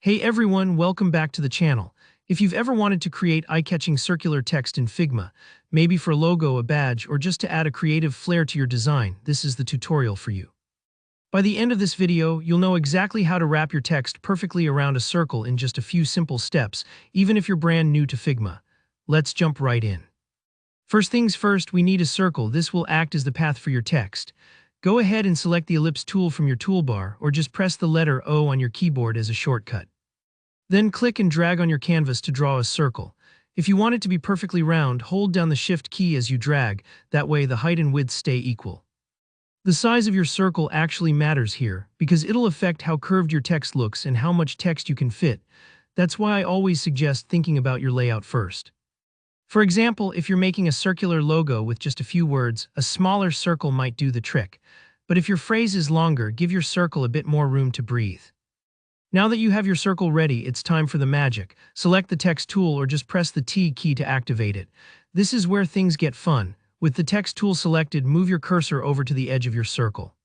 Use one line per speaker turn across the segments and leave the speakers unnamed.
Hey everyone, welcome back to the channel. If you've ever wanted to create eye-catching circular text in Figma, maybe for a logo, a badge, or just to add a creative flair to your design, this is the tutorial for you. By the end of this video, you'll know exactly how to wrap your text perfectly around a circle in just a few simple steps, even if you're brand new to Figma. Let's jump right in. First things first, we need a circle. This will act as the path for your text. Go ahead and select the ellipse tool from your toolbar, or just press the letter O on your keyboard as a shortcut. Then click and drag on your canvas to draw a circle. If you want it to be perfectly round, hold down the Shift key as you drag, that way the height and width stay equal. The size of your circle actually matters here, because it'll affect how curved your text looks and how much text you can fit. That's why I always suggest thinking about your layout first. For example, if you're making a circular logo with just a few words, a smaller circle might do the trick. But if your phrase is longer, give your circle a bit more room to breathe. Now that you have your circle ready, it's time for the magic. Select the text tool or just press the T key to activate it. This is where things get fun. With the text tool selected, move your cursor over to the edge of your circle.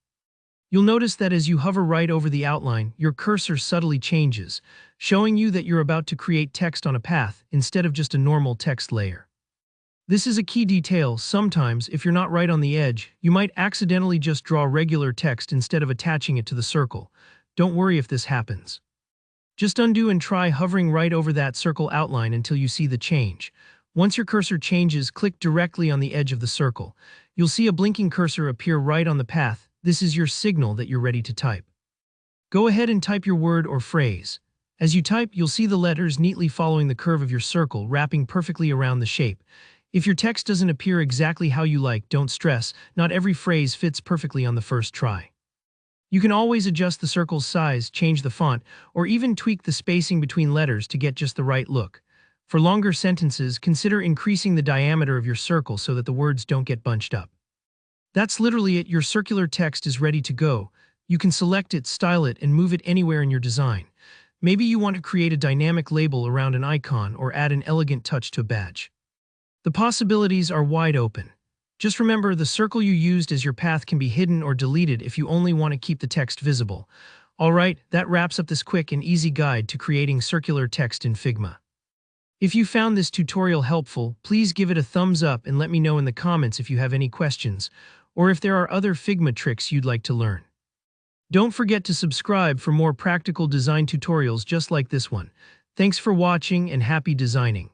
You'll notice that as you hover right over the outline, your cursor subtly changes, showing you that you're about to create text on a path instead of just a normal text layer. This is a key detail. Sometimes, if you're not right on the edge, you might accidentally just draw regular text instead of attaching it to the circle. Don't worry if this happens. Just undo and try hovering right over that circle outline until you see the change. Once your cursor changes, click directly on the edge of the circle. You'll see a blinking cursor appear right on the path. This is your signal that you're ready to type. Go ahead and type your word or phrase. As you type, you'll see the letters neatly following the curve of your circle, wrapping perfectly around the shape. If your text doesn't appear exactly how you like, don't stress. Not every phrase fits perfectly on the first try. You can always adjust the circle's size, change the font, or even tweak the spacing between letters to get just the right look. For longer sentences, consider increasing the diameter of your circle so that the words don't get bunched up. That's literally it. Your circular text is ready to go. You can select it, style it, and move it anywhere in your design. Maybe you want to create a dynamic label around an icon or add an elegant touch to a badge. The possibilities are wide open. Just remember, the circle you used as your path can be hidden or deleted if you only want to keep the text visible. Alright, that wraps up this quick and easy guide to creating circular text in Figma. If you found this tutorial helpful, please give it a thumbs up and let me know in the comments if you have any questions, or if there are other Figma tricks you'd like to learn. Don't forget to subscribe for more practical design tutorials just like this one. Thanks for watching and happy designing.